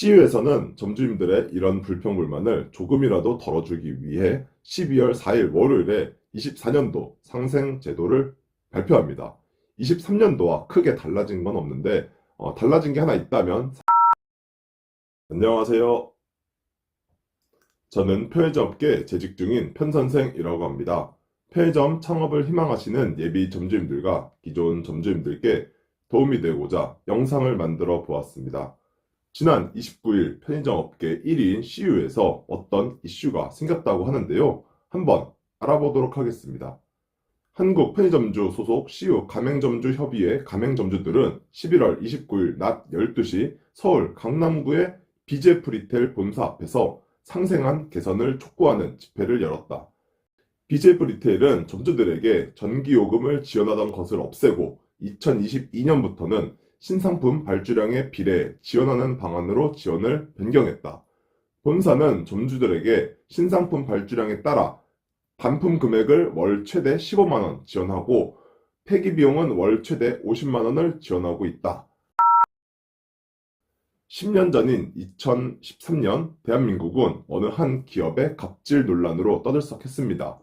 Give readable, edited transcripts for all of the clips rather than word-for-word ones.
CU에서는 점주님들의 이런 불평불만을 조금이라도 덜어주기 위해 12월 4일 월요일에 24년도 상생제도를 발표합니다. 23년도와 크게 달라진 건 없는데 달라진 게 하나 있다면. 안녕하세요. 저는 편의점업계 재직 중인 편선생이라고 합니다. 편의점 창업을 희망하시는 예비 점주님들과 기존 점주님들께 도움이 되고자 영상을 만들어 보았습니다. 지난 29일 편의점 업계 1위인 CU에서 어떤 이슈가 생겼다고 하는데요. 한번 알아보도록 하겠습니다. 한국 편의점주 소속 CU 가맹점주 협의회 가맹점주들은 11월 29일 낮 12시 서울 강남구의 BJF 리테일 본사 앞에서 상생안 개선을 촉구하는 집회를 열었다. BJF 리테일은 점주들에게 전기요금을 지원하던 것을 없애고 2022년부터는 신상품 발주량에 비례해 지원하는 방안으로 지원을 변경했다. 본사는 점주들에게 신상품 발주량에 따라 반품 금액을 월 최대 15만원 지원하고 폐기 비용은 월 최대 50만원을 지원하고 있다. 10년 전인 2013년 대한민국은 어느 한 기업의 갑질 논란으로 떠들썩했습니다.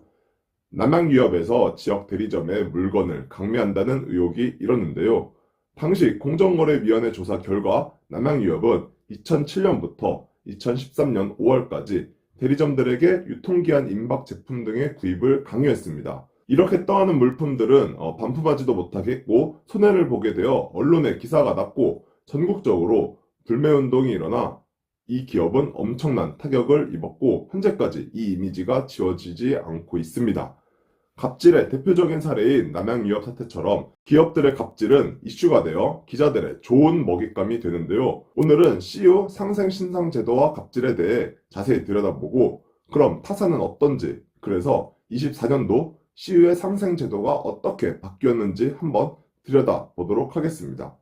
남양유업에서 지역 대리점에 물건을 강매한다는 의혹이 일었는데요. 당시 공정거래위원회 조사 결과 남양유업은 2007년부터 2013년 5월까지 대리점들에게 유통기한 임박 제품 등의 구입을 강요했습니다. 이렇게 떠하는 물품들은 반품하지도 못하겠고 손해를 보게 되어 언론에 기사가 났고 전국적으로 불매운동이 일어나 이 기업은 엄청난 타격을 입었고 현재까지 이 이미지가 지워지지 않고 있습니다. 갑질의 대표적인 사례인 남양유업 사태처럼 기업들의 갑질은 이슈가 되어 기자들의 좋은 먹잇감이 되는데요. 오늘은 CU 상생신상제도와 갑질에 대해 자세히 들여다보고 그럼 타사는 어떤지, 그래서 24년도 CU의 상생제도가 어떻게 바뀌었는지 한번 들여다보도록 하겠습니다.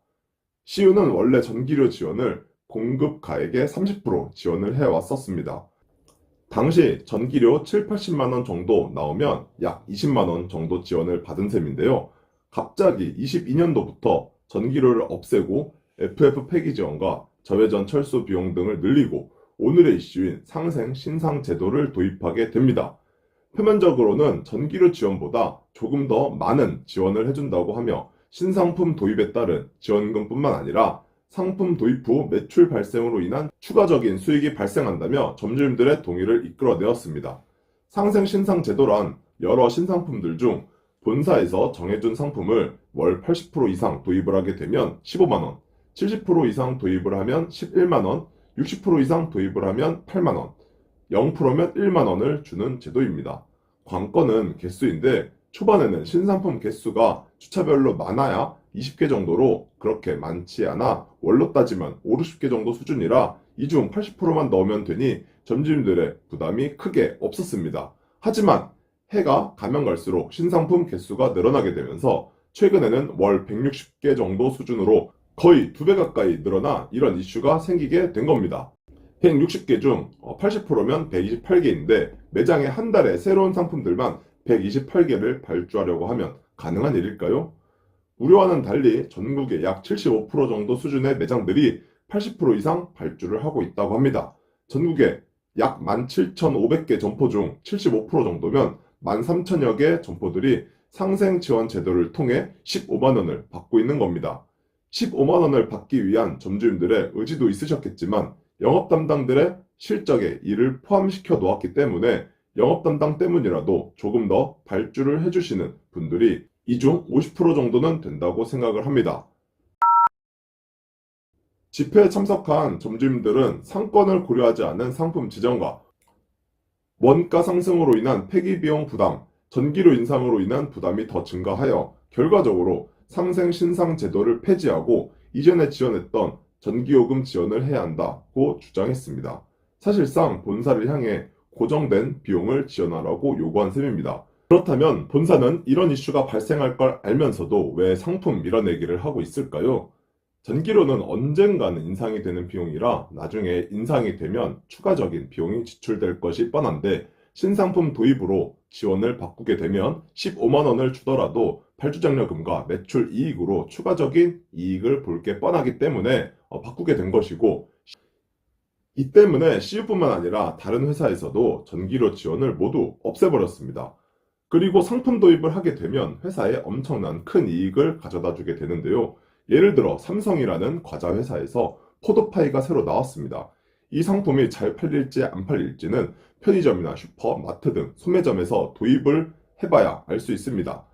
CU는 원래 전기료 지원을 공급가액의 30% 지원을 해왔었습니다. 당시 전기료 7, 80만원 정도 나오면 약 20만원 정도 지원을 받은 셈인데요. 갑자기 22년도부터 전기료를 없애고 FF 폐기 지원과 저회전 철수 비용 등을 늘리고 오늘의 이슈인 상생 신상 제도를 도입하게 됩니다. 표면적으로는 전기료 지원보다 조금 더 많은 지원을 해준다고 하며 신상품 도입에 따른 지원금뿐만 아니라 상품 도입 후 매출 발생으로 인한 추가적인 수익이 발생한다며 점주님들의 동의를 이끌어내었습니다. 상생 신상 제도란 여러 신상품들 중 본사에서 정해준 상품을 월 80% 이상 도입을 하게 되면 15만원, 70% 이상 도입을 하면 11만원, 60% 이상 도입을 하면 8만원, 0%면 1만원을 주는 제도입니다. 관건은 개수인데 초반에는 신상품 개수가 주차별로 많아야 20개 정도로 그렇게 많지 않아 월로 따지면 5, 60개 정도 수준이라 이 중 80%만 넣으면 되니 점주님들의 부담이 크게 없었습니다. 하지만 해가 가면 갈수록 신상품 개수가 늘어나게 되면서 최근에는 월 160개 정도 수준으로 거의 2배 가까이 늘어나 이런 이슈가 생기게 된 겁니다. 160개 중 80%면 128개인데 매장에 한 달에 새로운 상품들만 128개를 발주하려고 하면 가능한 일일까요? 우려와는 달리 전국의 약 75% 정도 수준의 매장들이 80% 이상 발주를 하고 있다고 합니다. 전국에 약 17,500개 점포 중 75% 정도면 13,000여 개 점포들이 상생 지원 제도를 통해 15만원을 받고 있는 겁니다. 15만원을 받기 위한 점주님들의 의지도 있으셨겠지만 영업 담당들의 실적에 이를 포함시켜 놓았기 때문에 영업 담당 때문이라도 조금 더 발주를 해주시는 분들이 이 중 50% 정도는 된다고 생각을 합니다. 집회에 참석한 점주님들은 상권을 고려하지 않은 상품 지정과 원가 상승으로 인한 폐기 비용 부담, 전기료 인상으로 인한 부담이 더 증가하여 결과적으로 상생 신상 제도를 폐지하고 이전에 지원했던 전기요금 지원을 해야 한다고 주장했습니다. 사실상 본사를 향해 고정된 비용을 지원하라고 요구한 셈입니다. 그렇다면 본사는 이런 이슈가 발생할 걸 알면서도 왜 상품 밀어내기를 하고 있을까요? 전기료는 언젠가는 인상이 되는 비용이라 나중에 인상이 되면 추가적인 비용이 지출될 것이 뻔한데 신상품 도입으로 지원을 바꾸게 되면 15만원을 주더라도 발주장려금과 매출 이익으로 추가적인 이익을 볼 게 뻔하기 때문에 바꾸게 된 것이고 이 때문에 CU뿐만 아니라 다른 회사에서도 전기료 지원을 모두 없애버렸습니다. 그리고 상품 도입을 하게 되면 회사에 엄청난 큰 이익을 가져다 주게 되는데요. 예를 들어 삼성이라는 과자 회사에서 포도파이가 새로 나왔습니다. 이 상품이 잘 팔릴지 안 팔릴지는 편의점이나 슈퍼, 마트 등 소매점에서 도입을 해봐야 알 수 있습니다.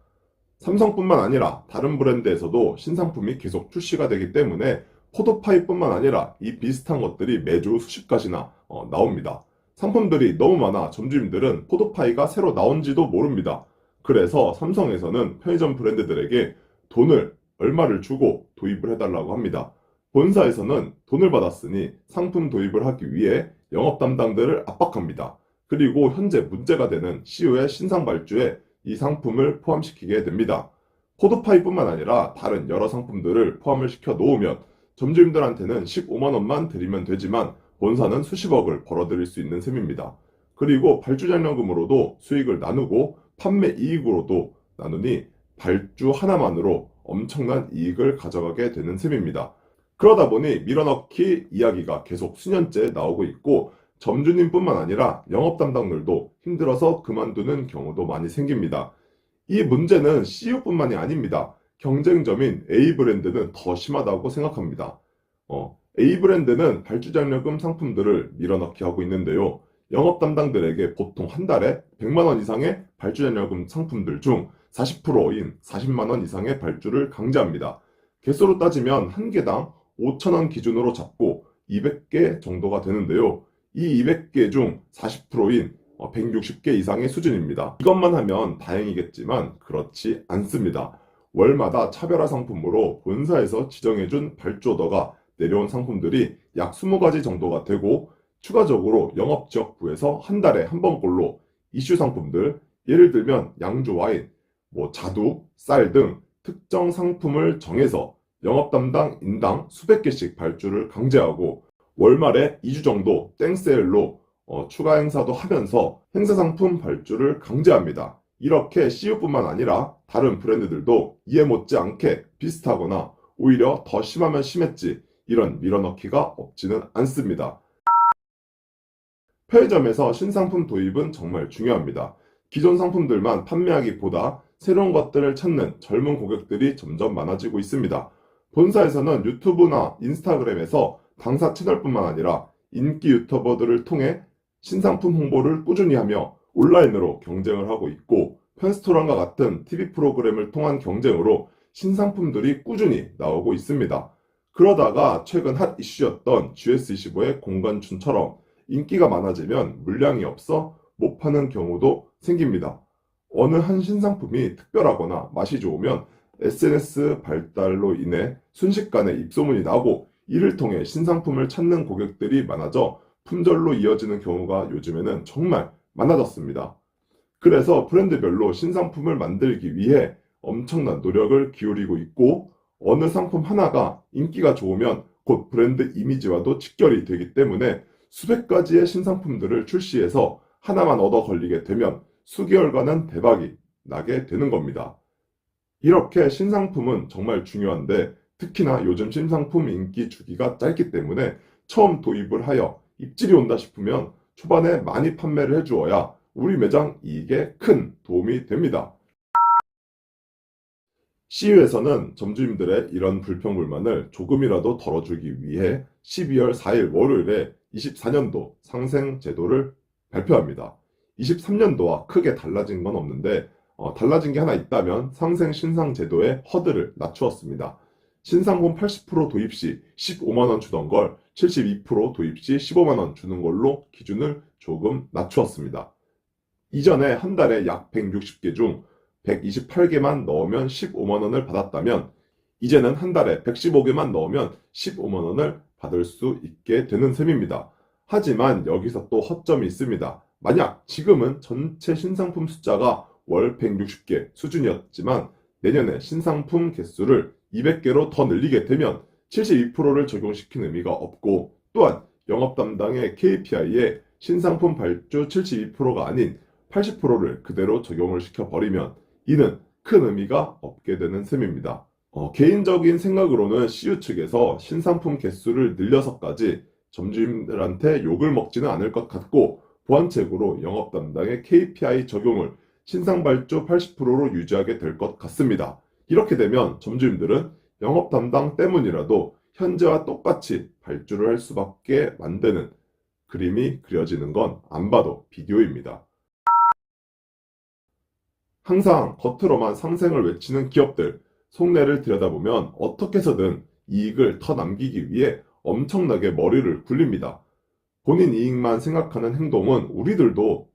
삼성뿐만 아니라 다른 브랜드에서도 신상품이 계속 출시가 되기 때문에 포도파이뿐만 아니라 이 비슷한 것들이 매주 수십 가지나 나옵니다. 상품들이 너무 많아 점주님들은 포도파이가 새로 나온지도 모릅니다. 그래서 삼성에서는 편의점 브랜드들에게 돈을 얼마를 주고 도입을 해달라고 합니다. 본사에서는 돈을 받았으니 상품 도입을 하기 위해 영업 담당들을 압박합니다. 그리고 현재 문제가 되는 CU의 신상 발주에 이 상품을 포함시키게 됩니다. 포도파이뿐만 아니라 다른 여러 상품들을 포함을 시켜 놓으면 점주님들한테는 15만 원만 드리면 되지만 본사는 수십억을 벌어들일 수 있는 셈입니다. 그리고 발주장려금으로도 수익을 나누고 판매 이익으로도 나누니 발주 하나만으로 엄청난 이익을 가져가게 되는 셈입니다. 그러다 보니 밀어넣기 이야기가 계속 수년째 나오고 있고 점주님뿐만 아니라 영업 담당들도 힘들어서 그만두는 경우도 많이 생깁니다. 이 문제는 CU뿐만이 아닙니다. 경쟁점인 A 브랜드는 더 심하다고 생각합니다. A 브랜드는 발주장려금 상품들을 밀어넣기 하고 있는데요. 영업 담당들에게 보통 한 달에 100만 원 이상의 발주장려금 상품들 중 40%인 40만 원 이상의 발주를 강제합니다. 개수로 따지면 한 개당 5천 원 기준으로 잡고 200개 정도가 되는데요. 이 200개 중 40%인 160개 이상의 수준입니다. 이것만 하면 다행이겠지만 그렇지 않습니다. 월마다 차별화 상품으로 본사에서 지정해준 발주 오더가 내려온 상품들이 약 20가지 정도가 되고 추가적으로 영업지역부에서 한 달에 한 번꼴로 이슈 상품들, 예를 들면 양주 와인, 자두, 쌀 등 특정 상품을 정해서 영업 담당 인당 수백 개씩 발주를 강제하고 월말에 2주 정도 땡세일로 추가 행사도 하면서 행사 상품 발주를 강제합니다. 이렇게 CU뿐만 아니라 다른 브랜드들도 이해 못지않게 비슷하거나 오히려 더 심하면 심했지 이런 밀어넣기가 없지는 않습니다. 편의점에서 신상품 도입은 정말 중요합니다. 기존 상품들만 판매하기보다 새로운 것들을 찾는 젊은 고객들이 점점 많아지고 있습니다. 본사에서는 유튜브나 인스타그램에서 당사 채널뿐만 아니라 인기 유튜버들을 통해 신상품 홍보를 꾸준히 하며 온라인으로 경쟁을 하고 있고 편스토랑과 같은 TV 프로그램을 통한 경쟁으로 신상품들이 꾸준히 나오고 있습니다. 그러다가 최근 핫 이슈였던 GS25의 공간춘처럼 인기가 많아지면 물량이 없어 못 파는 경우도 생깁니다. 어느 한 신상품이 특별하거나 맛이 좋으면 SNS 발달로 인해 순식간에 입소문이 나고 이를 통해 신상품을 찾는 고객들이 많아져 품절로 이어지는 경우가 요즘에는 정말 많아졌습니다. 그래서 브랜드별로 신상품을 만들기 위해 엄청난 노력을 기울이고 있고 어느 상품 하나가 인기가 좋으면 곧 브랜드 이미지와도 직결이 되기 때문에 수백 가지의 신상품들을 출시해서 하나만 얻어 걸리게 되면 수개월간은 대박이 나게 되는 겁니다. 이렇게 신상품은 정말 중요한데 특히나 요즘 신상품 인기 주기가 짧기 때문에 처음 도입을 하여 입질이 온다 싶으면 초반에 많이 판매를 해주어야 우리 매장 이익에 큰 도움이 됩니다. CU에서는 점주님들의 이런 불평불만을 조금이라도 덜어주기 위해 12월 4일 월요일에 24년도 상생 제도를 발표합니다. 23년도와 크게 달라진 건 없는데 달라진 게 하나 있다면 상생 신상 제도의 허들을 낮추었습니다. 신상품 80% 도입 시 15만 원 주던 걸 72% 도입 시 15만 원 주는 걸로 기준을 조금 낮추었습니다. 이전에 한 달에 약 160개 중 128개만 넣으면 15만 원을 받았다면 이제는 한 달에 115개만 넣으면 15만 원을 받을 수 있게 되는 셈입니다. 하지만 여기서 또 허점이 있습니다. 만약 지금은 전체 신상품 숫자가 월 160개 수준이었지만 내년에 신상품 개수를 200개로 더 늘리게 되면 72%를 적용시킨 의미가 없고 또한 영업 담당의 KPI에 신상품 발주 72%가 아닌 80%를 그대로 적용을 시켜버리면 이는 큰 의미가 없게 되는 셈입니다. 개인적인 생각으로는 CU 측에서 신상품 개수를 늘려서까지 점주님들한테 욕을 먹지는 않을 것 같고 보완책으로 영업 담당의 KPI 적용을 신상발주 80%로 유지하게 될 것 같습니다. 이렇게 되면 점주님들은 영업 담당 때문이라도 현재와 똑같이 발주를 할 수밖에 만드는 그림이 그려지는 건 안 봐도 비디오입니다. 항상 겉으로만 상생을 외치는 기업들, 속내를 들여다보면 어떻게 해서든 이익을 더 남기기 위해 엄청나게 머리를 굴립니다. 본인 이익만 생각하는 행동은 우리들도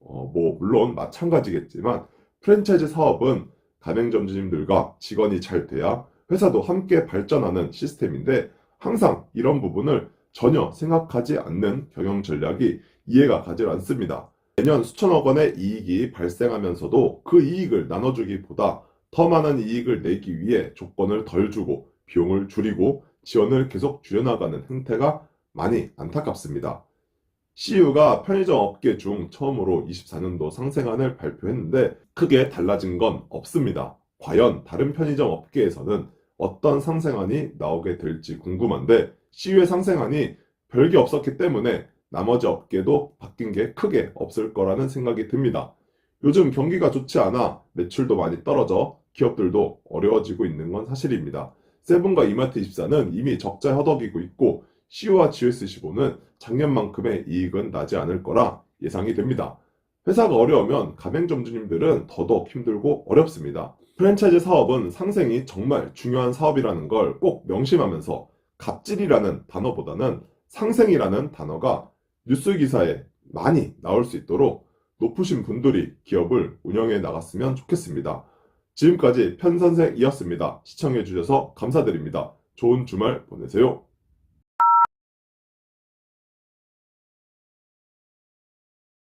물론 마찬가지겠지만 프랜차이즈 사업은 가맹점주님들과 직원이 잘 돼야 회사도 함께 발전하는 시스템인데 항상 이런 부분을 전혀 생각하지 않는 경영 전략이 이해가 가지 않습니다. 매년 수천억 원의 이익이 발생하면서도 그 이익을 나눠주기보다 더 많은 이익을 내기 위해 조건을 덜 주고 비용을 줄이고 지원을 계속 줄여나가는 행태가 많이 안타깝습니다. CU가 편의점 업계 중 처음으로 24년도 상생안을 발표했는데 크게 달라진 건 없습니다. 과연 다른 편의점 업계에서는 어떤 상생안이 나오게 될지 궁금한데 CU의 상생안이 별게 없었기 때문에 나머지 업계도 바뀐 게 크게 없을 거라는 생각이 듭니다. 요즘 경기가 좋지 않아 매출도 많이 떨어져 기업들도 어려워지고 있는 건 사실입니다. 세븐과 이마트24는 이미 적자 허덕이고 있고 CU와 GS15는 작년만큼의 이익은 나지 않을 거라 예상이 됩니다. 회사가 어려우면 가맹점주님들은 더더욱 힘들고 어렵습니다. 프랜차이즈 사업은 상생이 정말 중요한 사업이라는 걸 꼭 명심하면서 갑질이라는 단어보다는 상생이라는 단어가 뉴스 기사에 많이 나올 수 있도록 높으신 분들이 기업을 운영해 나갔으면 좋겠습니다. 지금까지 편선생이었습니다. 시청해 주셔서 감사드립니다. 좋은 주말 보내세요.